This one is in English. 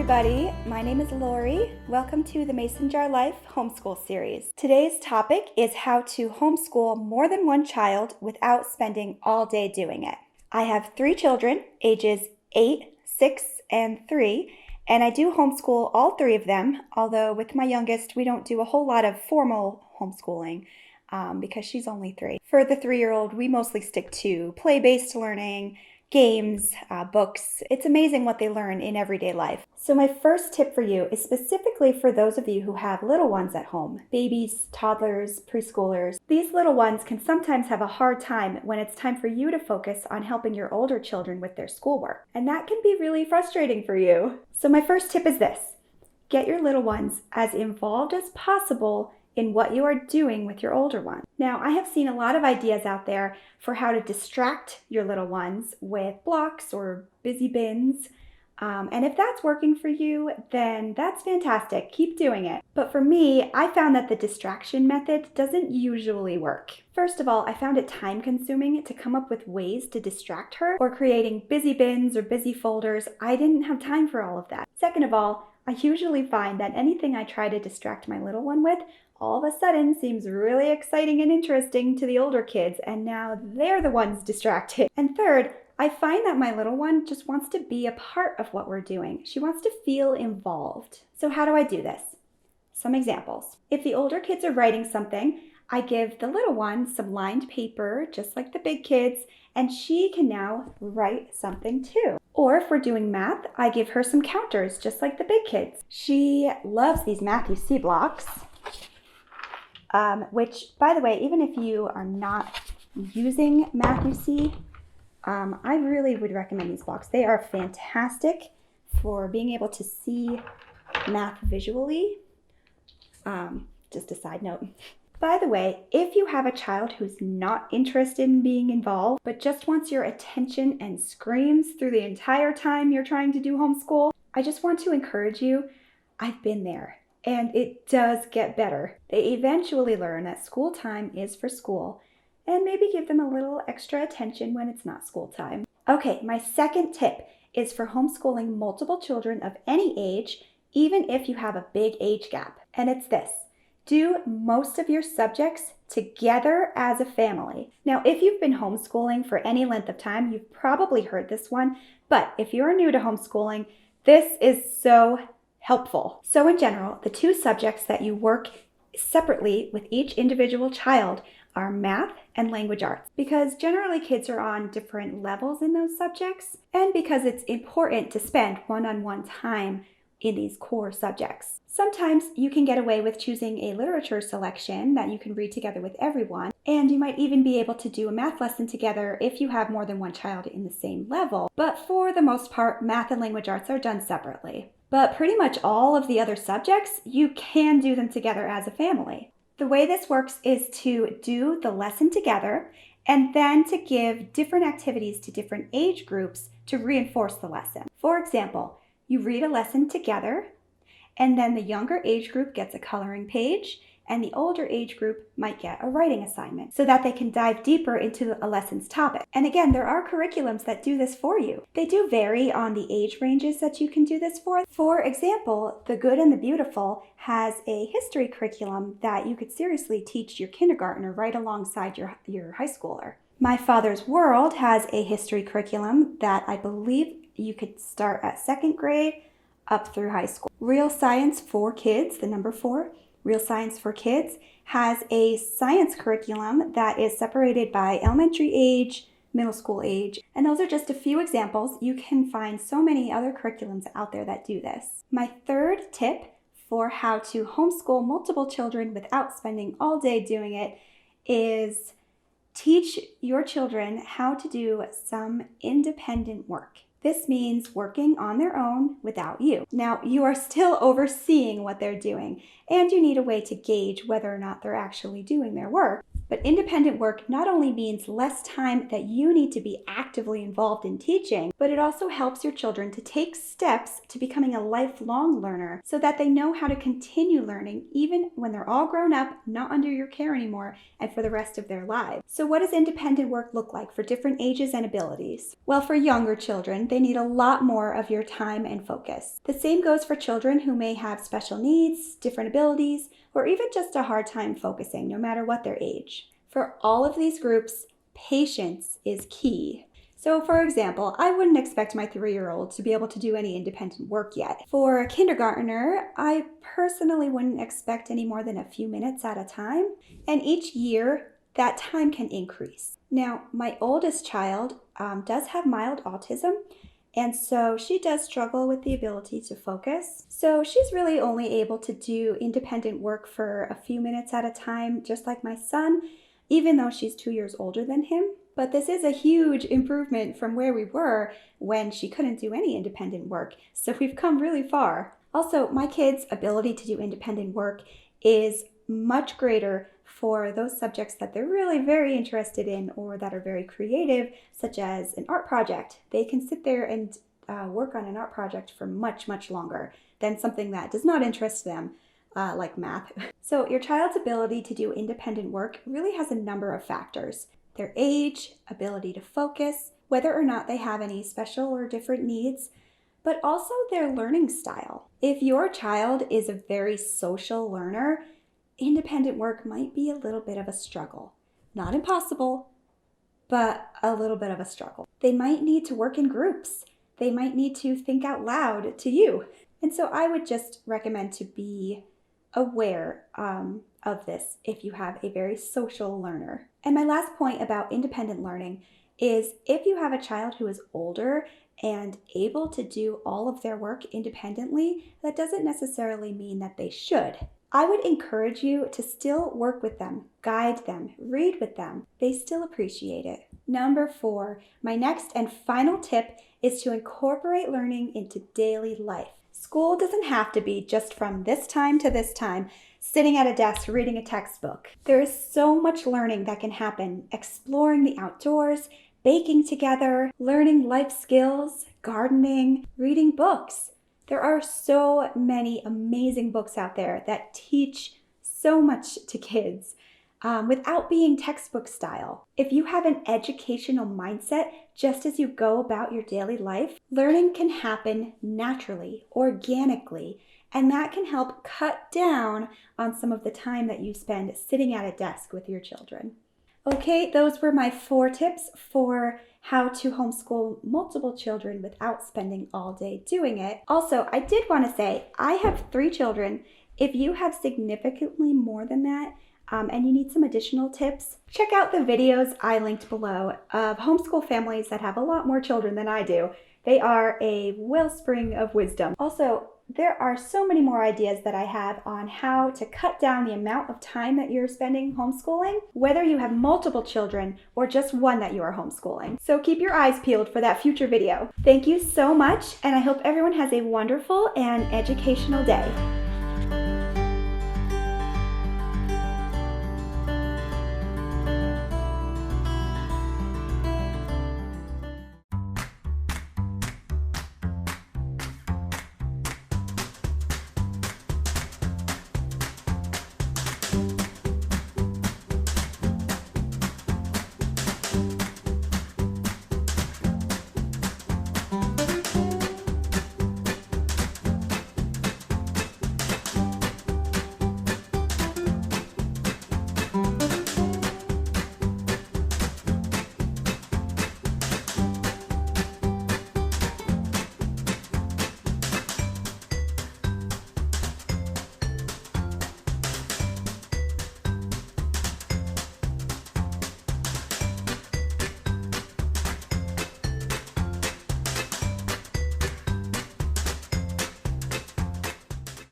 everybody. My name is Lori. Welcome to the Mason Jar Life Homeschool Series. Today's topic is how to homeschool more than one child without spending all day doing it. I have 3 children, ages 8, 6, and 3, and I do homeschool all 3 of them, although with my youngest, we don't do a whole lot of formal homeschooling because she's only 3. For the 3-year-old, we mostly stick to play-based learning, games, books. It's amazing what they learn in everyday life. So my first tip for you is specifically for those of you who have little ones at home, babies, toddlers, preschoolers. These little ones can sometimes have a hard time when it's time for you to focus on helping your older children with their schoolwork. And that can be really frustrating for you. So my first tip is this: get your little ones as involved as possible in what you are doing with your older one. Now, I have seen a lot of ideas out there for how to distract your little ones with blocks or busy bins. And if that's working for you, then that's fantastic. Keep doing it. But for me, I found that the distraction method doesn't usually work. First of all, I found it time consuming to come up with ways to distract her, or creating busy bins or busy folders. I didn't have time for all of that. Second of all, I usually find that anything I try to distract my little one with all of a sudden seems really exciting and interesting to the older kids, and now they're the ones distracted. And third, I find that my little one just wants to be a part of what we're doing. She wants to feel involved. So how do I do this? Some examples. If the older kids are writing something, I give the little one some lined paper, just like the big kids, and she can now write something too. Or if we're doing math, I give her some counters, just like the big kids. She loves these MathUSee blocks. Which, by the way, even if you are not using MathUSee, I really would recommend these blocks. They are fantastic for being able to see math visually. Just a side note. By the way, if you have a child who's not interested in being involved, but just wants your attention and screams through the entire time you're trying to do homeschool, I just want to encourage you. I've been there. And it does get better. They eventually learn that school time is for school, and maybe give them a little extra attention when it's not school time. Okay, my second tip is for homeschooling multiple children of any age, even if you have a big age gap. And it's this: do most of your subjects together as a family. Now, if you've been homeschooling for any length of time, you've probably heard this one, but if you're new to homeschooling, this is so helpful. So in general, the 2 subjects that you work separately with each individual child are math and language arts, because generally kids are on different levels in those subjects, and because it's important to spend one-on-one time in these core subjects. Sometimes you can get away with choosing a literature selection that you can read together with everyone, and you might even be able to do a math lesson together if you have more than one child in the same level. But for the most part, math and language arts are done separately. But pretty much all of the other subjects, you can do them together as a family. The way this works is to do the lesson together, and then to give different activities to different age groups to reinforce the lesson. For example, you read a lesson together, and then the younger age group gets a coloring page, and the older age group might get a writing assignment, so that they can dive deeper into a lesson's topic. And again, there are curriculums that do this for you. They do vary on the age ranges that you can do this for. For example, The Good and the Beautiful has a history curriculum that you could seriously teach your kindergartner right alongside your high schooler. My Father's World has a history curriculum that I believe you could start at 2nd grade up through high school. Real Science for Kids, the number 4, Real Science for Kids, has a science curriculum that is separated by elementary age, middle school age, and those are just a few examples. You can find so many other curriculums out there that do this. My third tip for how to homeschool multiple children without spending all day doing it is teach your children how to do some independent work. This means working on their own without you. Now, you are still overseeing what they're doing, and you need a way to gauge whether or not they're actually doing their work. But independent work not only means less time that you need to be actively involved in teaching, but it also helps your children to take steps to becoming a lifelong learner so that they know how to continue learning even when they're all grown up, not under your care anymore, and for the rest of their lives. So what does independent work look like for different ages and abilities? Well, for younger children, they need a lot more of your time and focus. The same goes for children who may have special needs, different abilities, or even just a hard time focusing, no matter what their age. For all of these groups, patience is key. So for example, I wouldn't expect my 3-year-old to be able to do any independent work yet. For a kindergartner, I personally wouldn't expect any more than a few minutes at a time. And each year, that time can increase. Now, my oldest child does have mild autism, and so she does struggle with the ability to focus. So she's really only able to do independent work for a few minutes at a time, just like my son, even though she's 2 years older than him. But this is a huge improvement from where we were when she couldn't do any independent work. So we've come really far. Also, my kids' ability to do independent work is much greater for those subjects that they're really very interested in or that are very creative, such as an art project. They can sit there and work on an art project for much, much longer than something that does not interest them, like math. So your child's ability to do independent work really has a number of factors. Their age, ability to focus, whether or not they have any special or different needs, but also their learning style. If your child is a very social learner, independent work might be a little bit of a struggle. Not impossible, but a little bit of a struggle. They might need to work in groups. They might need to think out loud to you. And so I would just recommend to be aware of this if you have a very social learner. And my last point about independent learning is if you have a child who is older and able to do all of their work independently, that doesn't necessarily mean that they should. I would encourage you to still work with them, guide them, read with them. They still appreciate it. Number 4, my next and final tip is to incorporate learning into daily life. School doesn't have to be just from this time to this time, sitting at a desk reading a textbook. There is so much learning that can happen, exploring the outdoors, baking together, learning life skills, gardening, reading books. There are so many amazing books out there that teach so much to kids without being textbook style. If you have an educational mindset just as you go about your daily life, learning can happen naturally, organically, and that can help cut down on some of the time that you spend sitting at a desk with your children. Okay, those were my 4 tips for how to homeschool multiple children without spending all day doing it. Also, I did want to say, I have 3 children. If you have significantly more than that, and you need some additional tips, check out the videos I linked below of homeschool families that have a lot more children than I do. They are a wellspring of wisdom. Also, there are so many more ideas that I have on how to cut down the amount of time that you're spending homeschooling, whether you have multiple children or just one that you are homeschooling. So keep your eyes peeled for that future video. Thank you so much, and I hope everyone has a wonderful and educational day.